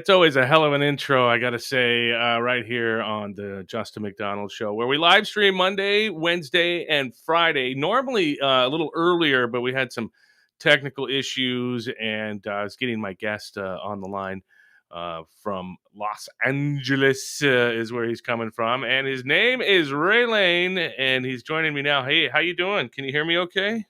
That's always a hell of an intro, I gotta say, right here on the Justin McDonald Show, where we live stream Monday, Wednesday, and Friday. Normally a little earlier, but we had some technical issues, and I was getting my guest on the line from Los Angeles, is where he's coming from, and his name is Ray Lane, and he's joining me now. Hey, how you doing? Can you hear me okay?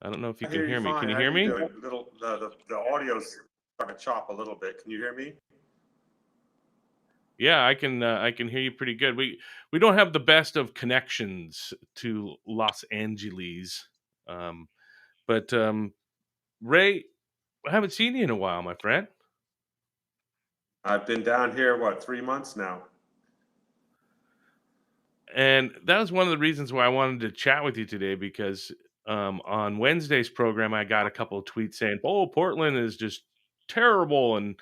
I don't know if you I can hear you hear me. Can fine. you How hear you me? doing? The audio's trying to chop a little bit. Can you hear me? Yeah, I can hear you pretty good. We don't have the best of connections to Los Angeles, um, but Ray, I haven't seen you in a while, my friend. I've been down here, what, 3 months now? And that was one of the reasons why I wanted to chat with you today because on Wednesday's program, I got a couple of tweets saying, "Oh, Portland is just terrible," and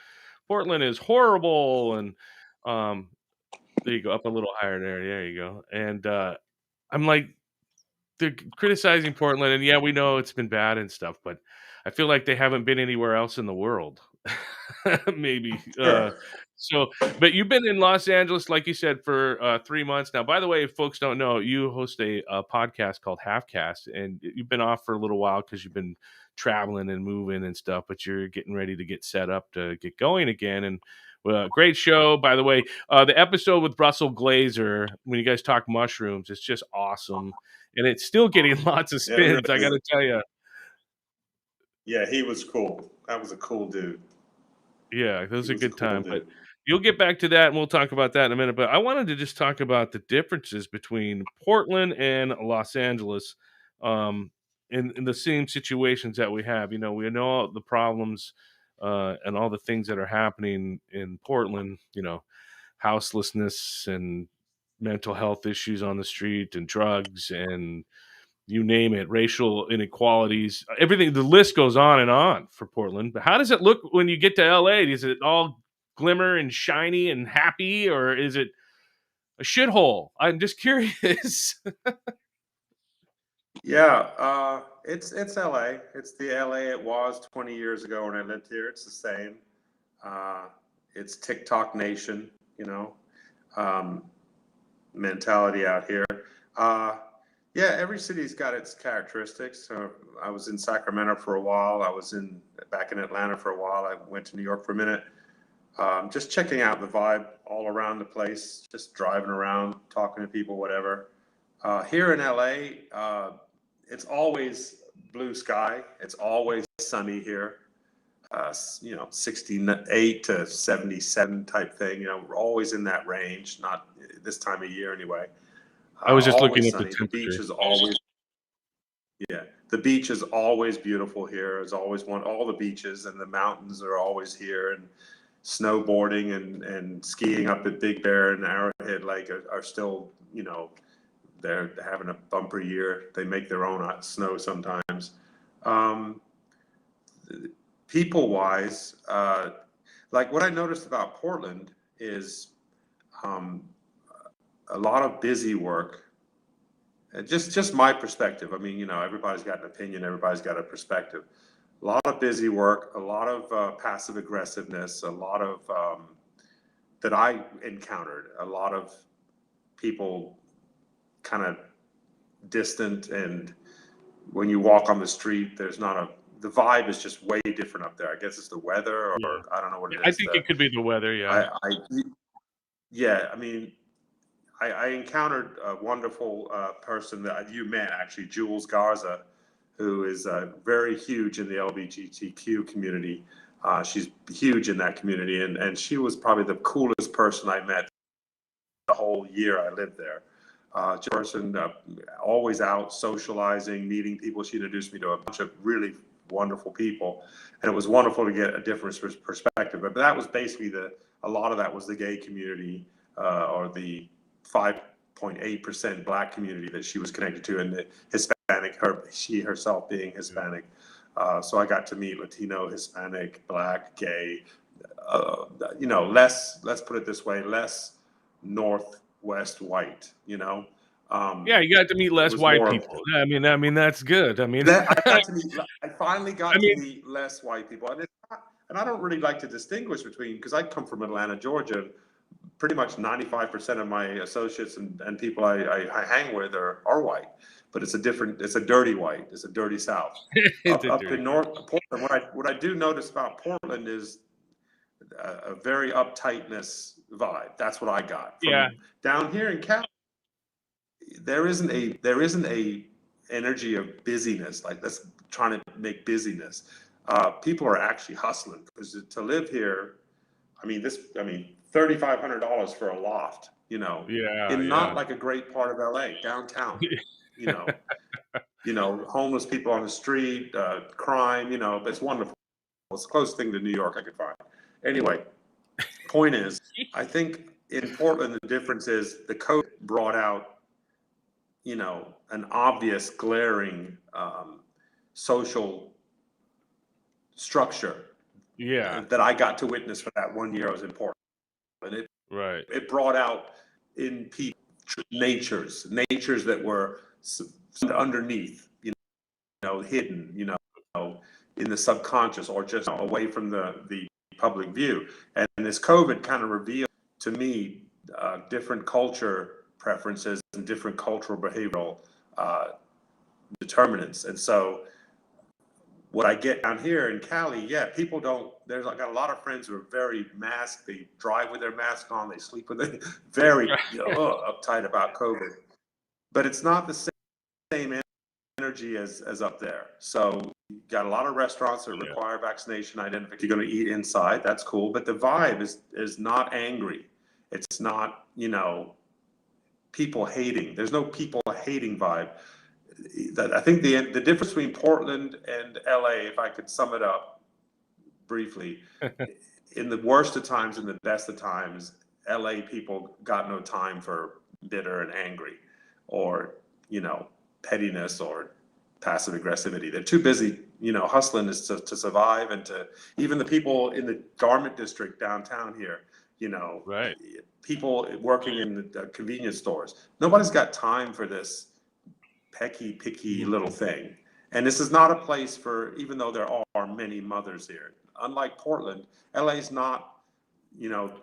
"Portland is horrible," and um, there you go, up a little higher there. There you go. And I'm like, they're criticizing Portland, and yeah, we know it's been bad and stuff, but I feel like they haven't been anywhere else in the world. Maybe. Sure. So, but you've been in Los Angeles, like you said, for 3 months now. By the way, if folks don't know, you host a podcast called Halfcast, and you've been off for a little while because you've been traveling and moving and stuff, but you're getting ready to get set up to get going again. And great show, by the way. The episode with Russell Glazer, when you guys talk mushrooms, it's just awesome. And it's still getting lots of It really spins, I got is. to tell you. Yeah, he was cool. That was a cool dude. Yeah, it He was a was a good cool time, but dude. you'll get back to that, and we'll talk about that in a minute, but I wanted to just talk about the differences between Portland and Los Angeles, in the same situations that we have. You know, we know all the problems, and all the things that are happening in Portland, you know, houselessness and mental health issues on the street and drugs and you name it, racial inequalities, everything. The list goes on for Portland. But how does it look when you get to LA? Is it all glimmer and shiny and happy, or is it a shithole? I'm just curious. Yeah, it's LA. It's the LA it was 20 years ago when I lived here. It's the same. Uh, it's TikTok nation, you know, um, mentality out here. Uh, yeah, every city's got its characteristics. I was in Sacramento for a while. I was in back in Atlanta for a while. I went to New York for a minute. Just checking out the vibe all around the place. Just driving around, talking to people, whatever. Here in LA, it's always blue sky. It's always sunny here. 68 to 77 type thing. You know, we're always in that range. Not this time of year anyway. I was just looking Always at the sunny. The beach temperature. is always Yeah. The beach is always beautiful here. It's always all the beaches, and the mountains are always here, and snowboarding and skiing up at Big Bear and Arrowhead Lake are still, they're having a bumper year. They make their own snow sometimes. Um, People wise, like what I noticed about Portland is um, a lot of busy work. Just my perspective. I mean, everybody's got an opinion, everybody's got a perspective. A lot of busy work, a lot of passive aggressiveness, a lot of that I encountered, a lot of people kind of distant, and when you walk on the street, the vibe is just way different up there. I guess it's the weather, Yeah, or I don't know what it I is. think it could be the weather. Yeah, Yeah, I mean, I encountered a wonderful person that you met, actually, Jules Garza, who is very huge in the LGBTQ community. She's huge in that community, and she was probably the coolest person I met the whole year I lived there. Person, always out socializing, meeting people. She introduced me to a bunch of really wonderful people, and it was wonderful to get a different perspective. But that was basically a lot of that was the gay community, or the 5.8% Black community that she was connected to, and the Hispanic, she herself being Hispanic. So I got to meet Latino, Hispanic, Black, gay. Let's put it this way: less Northwest white. yeah. You got to meet It less was white more of people. I mean, that's good. I mean, that. I finally got I to mean, meet less white people, and And I don't really like to distinguish between, because I come from Atlanta, Georgia. Pretty much 95% of my associates and people I hang with are white, but it's a dirty white, it's a dirty South. It's a Up dirty in white. North Portland, what I do notice about Portland is a very uptightness vibe. That's what I got Yeah, from down here in Cali. There isn't a energy of busyness like that's trying to make busyness. People are actually hustling because to live here, $3,500 for a loft, yeah, in not yeah. like a great part of LA, downtown, you know, homeless people on the street, crime, but it's wonderful. It's the closest thing to New York I could find. Anyway, point is, I think in Portland, the difference is the COVID brought out, an obvious glaring social structure Yeah, that I got to witness for that 1 year I was in Portland. It right. it brought out in people natures that were underneath, hidden, in the subconscious or just away from the public view. And this COVID kind of revealed to me different culture preferences and different cultural behavioral uh, determinants. And so what I get down here in Cali, yeah, people don't. I got a lot of friends who are very masked. They drive with their mask on. They sleep with it. Very, uptight about COVID. But it's not the same energy as up there. So you got a lot of restaurants that Yeah, require vaccination identification. You're going to eat inside. That's cool. But the vibe is not angry. It's not, people hating. There's no people hating vibe. I think the difference between Portland and LA, if I could sum it up briefly, in the worst of times and the best of times, LA people got no time for bitter and angry or, pettiness or passive aggressivity. They're too busy, hustling is to survive and to even the people in the garment district downtown here, you know, right. people working in the convenience stores. Nobody's got time for this picky Mhm. little thing. And this is not a place for, even though there are many mothers here. Unlike Portland, LA is not, you know,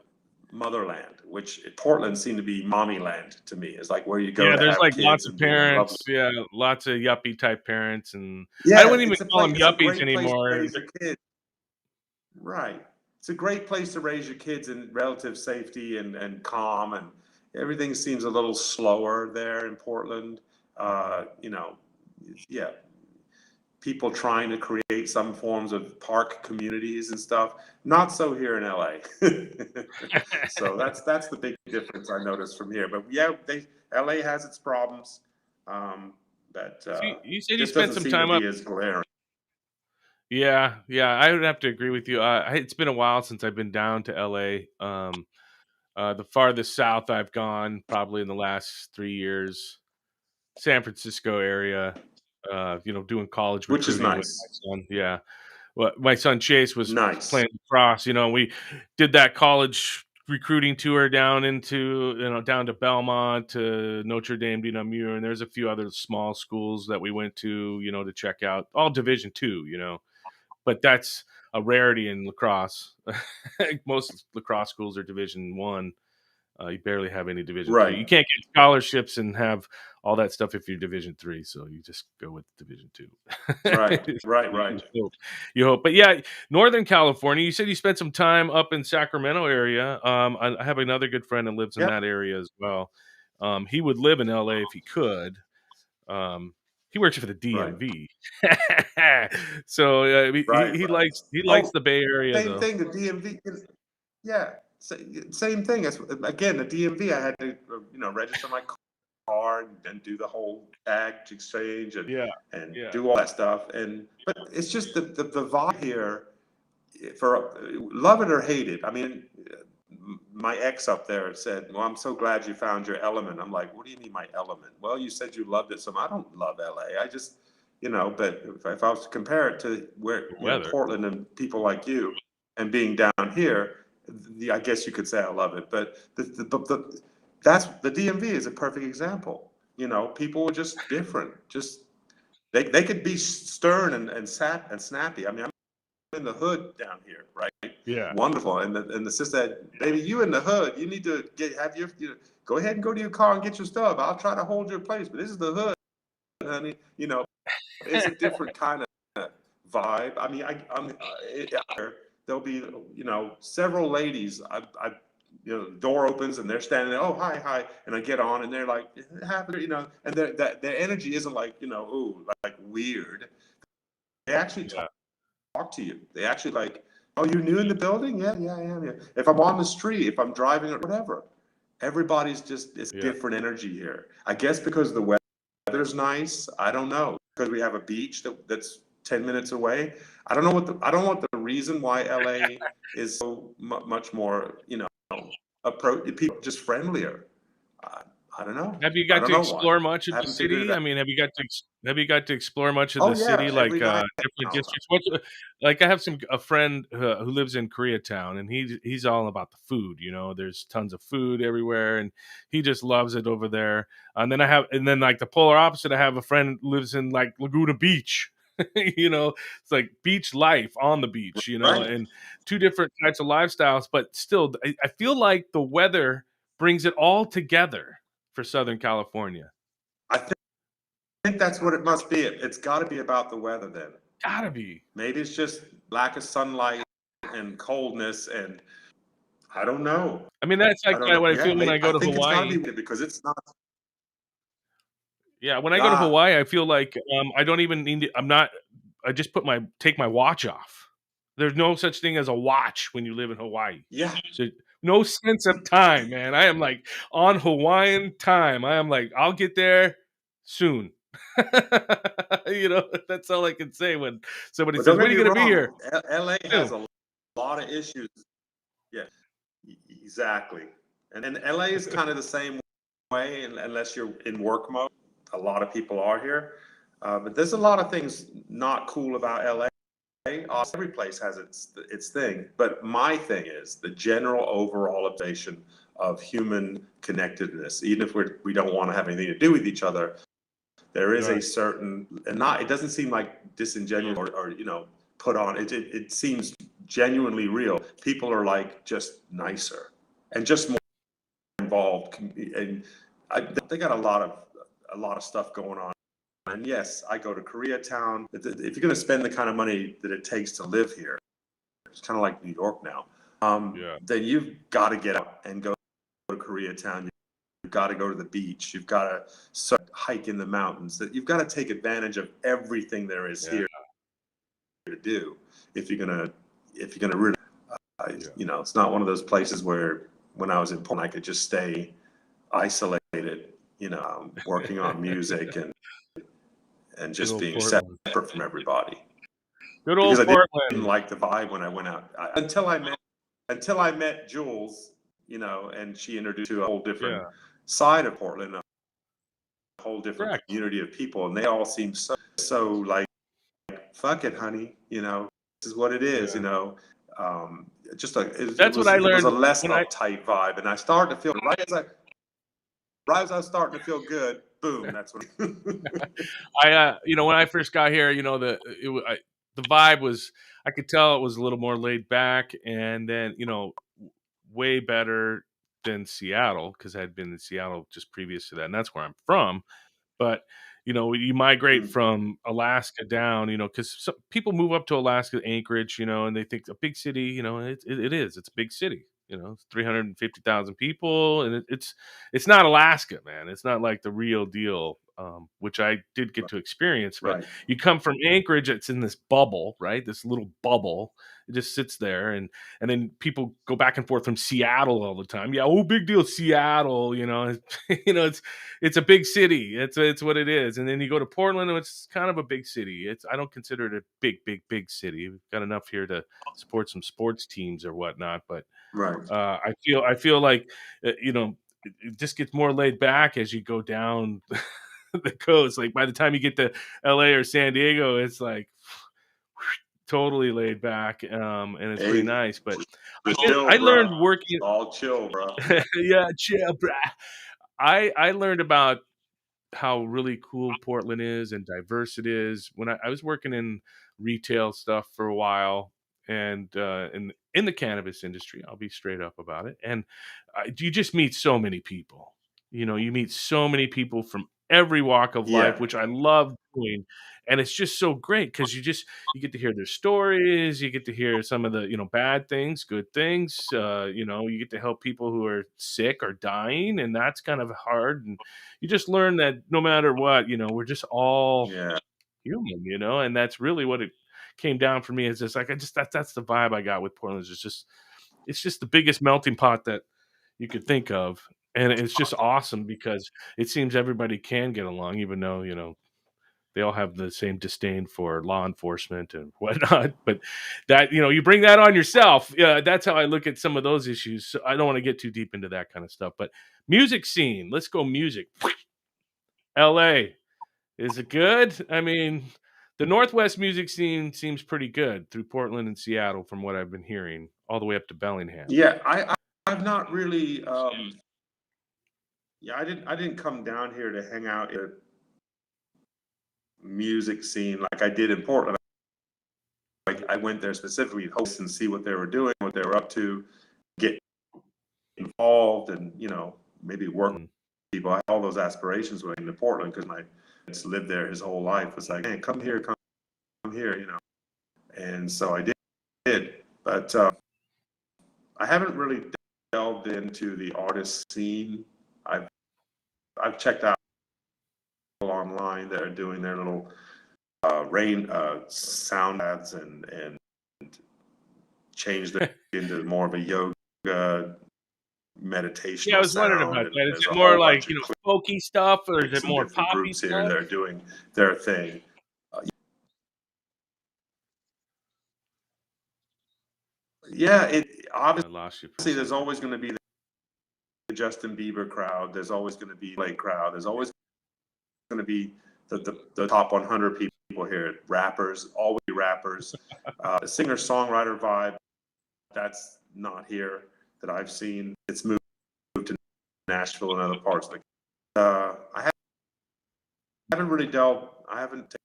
motherland, which Portland seemed to be mommy land to me. It's like where you go Yeah, to there's, have like, kids lots of and be lovely. parents, yeah, lots of yuppie type parents, and I Yeah, wouldn't even it's a call place. them It's a yuppies great place to anymore. raise your kids. Right. It's a great place to raise your kids in relative safety and calm, and everything seems a little slower there in Portland. Mhm. Yeah, people trying to create some forms of park communities and stuff. Not so here in LA. So that's the big difference I noticed from here. But yeah, LA has its problems, um, but So you said you just spent doesn't some seem to time up. be as glaring. Yeah, yeah, I would have to agree with you. It's been a while since I've been down to LA. The farthest south I've gone probably in the last 3 years, San Francisco area, doing college Which is recruiting with my nice. son. Yeah. Well, my son Chase was Nice. playing lacrosse. We did that college recruiting tour down into, down to Belmont, to Notre Dame de Namur, and there's a few other small schools that we went to, to check out, all Division two, but that's a rarity in lacrosse. Most lacrosse schools are Division one. You barely have any Division three. Right. You can't get scholarships and have all that stuff if you're Division three, so you just go with Division two. Right. Right. you Right. hope, you hope. But yeah, Northern California. You said you spent some time up in Sacramento area. I have another good friend that lives in Yep. that area as well. He would live in LA if he could. Um, he works for the Right. DMV, so Right. he Right. likes Oh, the Bay Area same though. thing. The DMV. Yeah. Same thing. As again, the DMV. I had to, register my car and do the whole tag exchange and Yeah, and yeah, do all that stuff. And but it's just the vibe here for love it or hate it. I mean, my ex up there said, "Well, I'm so glad you found your element." I'm like, "What do you mean my element?" Well, you said you loved it, so I don't love LA. I just, but if I was to compare it to where the weather. Portland and people like you, and being down here, I guess you could say I love it. But that's the DMV is a perfect example. People are just different. Just they could be stern and snappy. I mean, in the hood down here, right? Yeah. Wonderful. And the sister said, baby, you in the hood. You need to have your, go ahead and go to your car and get your stuff. I'll try to hold your place, but this is the hood, honey. It's a different kind of vibe. I mean, there'll be, several ladies. The door opens and they're standing there. Oh, hi, hi, and I get on and they're like, happy, and their energy isn't like, ooh, like weird. They actually Yeah. talk to you. They actually like, oh, you're new in the building? Yeah, yeah, I am. Yeah. If I'm on the street, if I'm driving or whatever, everybody's just, it's Yeah. different energy here. I guess because the weather's nice. I don't know, because we have a beach that's 10 minutes away. I don't want the reason why LA is so much more, approach people just friendlier. I, I don't know. Have you I got don't to know why. explore much I of the haven't figured it city? out. I mean, have you got to explore much of Oh the yeah, city, every like, night. different Oh, districts? Like, I have a friend, who lives in Koreatown, and he's all about the food, there's tons of food everywhere, and he just loves it over there. And then, like, the polar opposite, I have a friend who lives in, like, Laguna Beach. It's like beach life on the beach, right. and 2 different types of lifestyles, but still, I feel like the weather brings it all together for Southern California. I think that's what it must be. It's got to be about the weather then. Gotta be. Maybe it's just lack of sunlight and coldness, and I don't know. I mean, that's I like don't know. what I Yeah, feel when maybe I I go to think it's got to be Hawaii. because it's not. Yeah, when I go to Ah, Hawaii, I feel like, I don't even need to I just take my watch off. There's no such thing as a watch when you live in Hawaii. yeah. So, no sense of time, man. I am, like, on Hawaiian time. I am like, "I'll get there soon." That's all I can say when somebody But says, don't get "When are me you gonna be here?" wrong. LA has "Soon." a lot of issues. Yeah, exactly. And LA is kind of the same way, unless you're in work mode. A lot of people are here, but there's a lot of things not cool about LA. Every place has its thing, but my thing is the general overall observation of human connectedness. Even if we don't want to have anything to do with each other, there is a Right. certain, and not, it doesn't seem like disingenuous or put on. It seems genuinely real. People are like just nicer and just more involved, and they got a lot of stuff going on. And yes, I go to Koreatown. If you're going to spend the kind of money that it takes to live here, it's kind of like New York now. Yeah. Then you've got to get out and go to Koreatown. You've got to go to the beach. You've got to hike in the mountains. That you've got to take advantage of everything there is Yeah. here to do if you're gonna really. Yeah. It's not one of those places where when I was in Portland, I could just stay isolated. Working on music and Good just old being Portland. separate from everybody Good because old I didn't Portland. like the vibe when I went out until I met Jules, and she introduced to a whole different Yeah. side of Portland, a whole different Correct. community of people, and they all seem so like, fuck it, honey, this is what it is, Yeah. um, just like That's what I it was a learned less when I uptight vibe, and I started to feel right as I was starting to feel good, boom, that's when. when I first got here, the vibe was, I could tell it was a little more laid back, and then, way better than Seattle, because I had been in Seattle just previous to that, and that's where I'm from. But, you migrate Mm, from Alaska down, because some people move up to Alaska, Anchorage, and they think a big city, it is. It's a big city. It's 350,000 people, and it's not Alaska, man. It's not like the real deal, which I did get to experience. But right. you come from Anchorage, it's in this bubble, right? This little bubble. It just sits there, and then people go back and forth from Seattle all the time. Yeah, oh, big deal, Seattle. It's a big city. It's what it is. And then you go to Portland, and it's kind of a big city. I don't consider it a big city. We've got enough here to support some sports teams or whatnot. But Right. I feel like, it just gets more laid back as you go down the coast. Like, by the time you get to L.A. or San Diego, it's like totally laid back, and it's pretty Hey, nice. But just I chill, learned bro. working. All chill, bro. Yeah, chill, bruh. I learned about how really cool Portland is and diverse it is when I was working in retail stuff for a while. and in the cannabis industry. I'll be straight up about it. And you just meet so many people. You know, you meet so many people from every walk of life, Yeah, which I love doing. And it's just so great because you get to hear their stories, you get to hear some of the bad things, good things. You get to help people who are sick or dying, and that's kind of hard. And you just learn that no matter what, we're just all yeah, human, and that's really what it came down for me. Is just like that's the vibe I got with Portland. It's just the biggest melting pot that you could think of, and it's just awesome because it seems everybody can get along, even though they all have the same disdain for law enforcement and whatnot. But that you bring that on yourself. Yeah, that's how I look at some of those issues. So I don't want to get too deep into that kind of stuff. But music scene, let's go music. L.A. Is it good? I mean, the Northwest music scene seems pretty good through Portland and Seattle, from what I've been hearing, all the way up to Bellingham. yeah. I've not really. Yeah, I didn't come down here to hang out in a music scene like I did in Portland. Like I went there specifically to host and see what they were doing, what they were up to, get involved, and maybe work with Mm. people. I had all those aspirations when I came to Portland because my it's lived there his whole life. It's like, hey, come here, come here. And so I did. But I haven't really delved into the artist scene. I've I've checked out online that are doing their little rain sound ads and changed it into more of a yoga Yeah, I meditational was wondering sound, about and that. Is there's it a more whole like, bunch of folky stuff, or is it cliques and more different poppy groups here stuff? that are doing their thing. Uh, yeah, it I lost you for a obviously there's second. always going to be the Justin Bieber crowd. There's always going to be Blake crowd. There's always going to be the top 100 people here. Rappers, always rappers. The singer songwriter vibe, that's not here that I've seen. It's moved to Nashville and other parts. Like I haven't really delved. I haven't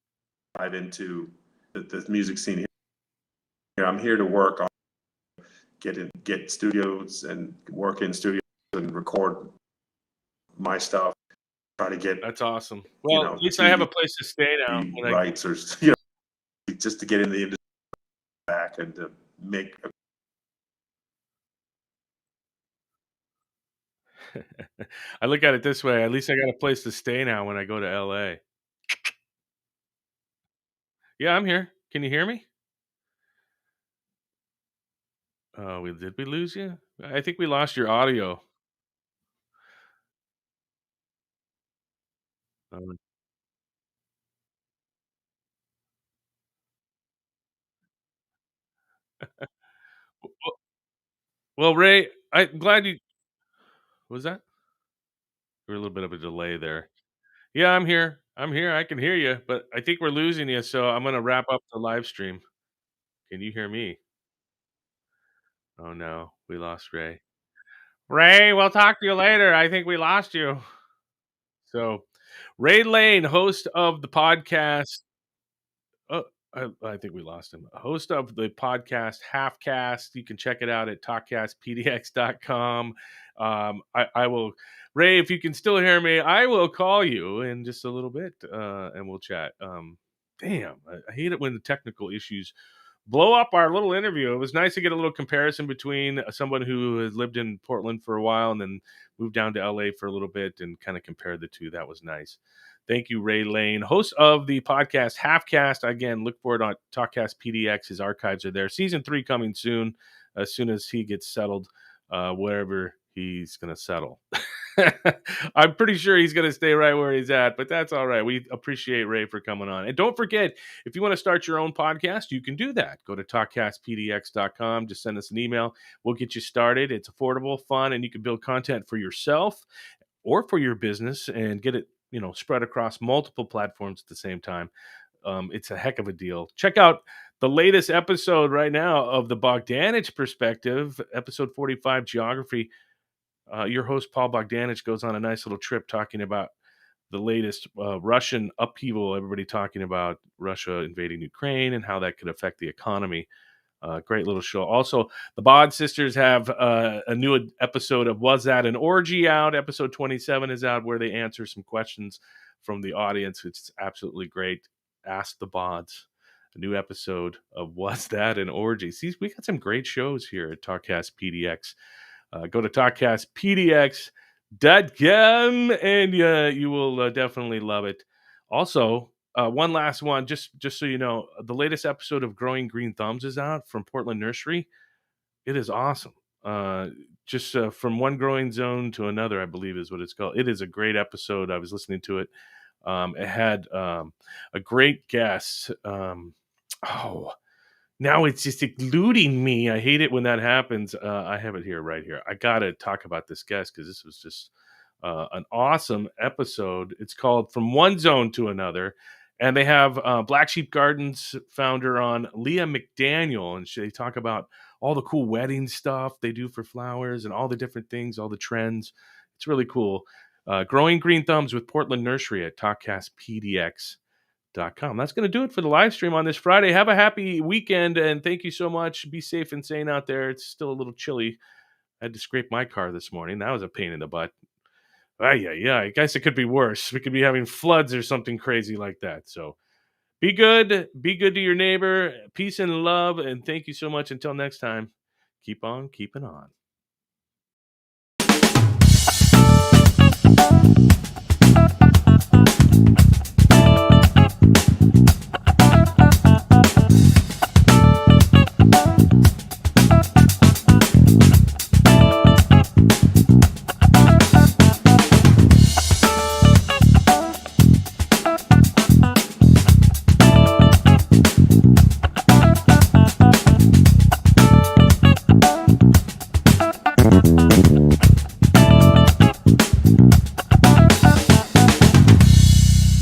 dived into the music scene here. I'm here to work on get studios and work in studios and record my stuff. Try to get That's awesome. Well, at least I have a TV place to stay now when I rights or just to get in the industry back and to make I look at it this way, at least I got a place to stay now when I go to LA. Yeah, I'm here. Can you hear me? Oh, did we lose you? I think we lost your audio. Um, w well, Ray, I'm glad you was that? There a little bit of a delay there. Yeah, I'm here. I'm here. I can hear you, but I think we're losing you, so I'm gonna wrap up the live stream. Can you hear me? Oh, no. We lost Ray. Ray, we'll talk to you later. I think we lost you. So, Ray Lane, host of the podcast. Oh, I think we lost him. Host of the podcast Halfcast. You can check it out at talkcastpdx.com. I will, Ray, if you can still hear me, I will call you in just a little bit and we'll chat. Damn, I hate it when the technical issues blow up our little interview. It was nice to get a little comparison between someone who has lived in Portland for a while and then moved down to LA for a little bit and kind of compare the two. That was nice. Thank you, Ray Lane, host of the podcast Halfcast. Again, look for it on Talkcast PDX. His archives are there. Season 3 coming soon as he gets settled, wherever he's going to settle. I'm pretty sure he's going to stay right where he's at, but that's all right. We appreciate Ray for coming on. And don't forget, if you want to start your own podcast, you can do that. Go to talkcastpdx.com. Just send us an email. We'll get you started. It's affordable, fun, and you can build content for yourself or for your business and get it, spread across multiple platforms at the same time. It's a heck of a deal. Check out the latest episode right now of the Bogdanich Perspective, episode 45, Geography. Your host, Paul Bogdanich, goes on a nice little trip talking about the latest Russian upheaval, everybody talking about Russia invading Ukraine and how that could affect the economy. Great little show. Also, the Bod Sisters have a new episode of Was That an Orgy out? Episode 27 is out, where they answer some questions from the audience. It's absolutely great. Ask the Bods. A new episode of Was That an Orgy? See, we got some great shows here at Talkcast PDX. Go to talkcastpdx.com and you will definitely love it. Also, one last one, just so you know, the latest episode of Growing Green Thumbs is out from Portland Nursery. It is awesome. Just from one growing zone to another, I believe is what it's called. It is a great episode. I was listening to it. It had a great guest. Oh, now it's just eluding me. I hate it when that happens. I have it here, right here. I gotta talk about this guest because this was just an awesome episode. It's called From One Zone to Another, and they have Black Sheep Gardens founder on, Leah McDaniel, and they talk about all the cool wedding stuff they do for flowers and all the different things, all the trends. It's really cool. Growing Green Thumbs with Portland Nursery at talkcastpdx.com. That's going to do it for the live stream on this Friday. Have a happy weekend, and thank you so much. Be safe and sane out there. It's still a little chilly. I had to scrape my car this morning. That was a pain in the butt. Yeah. I guess it could be worse. We could be having floods or something crazy like that. So be good. Be good to your neighbor. Peace and love. And thank you so much. Until next time, keep on keeping on.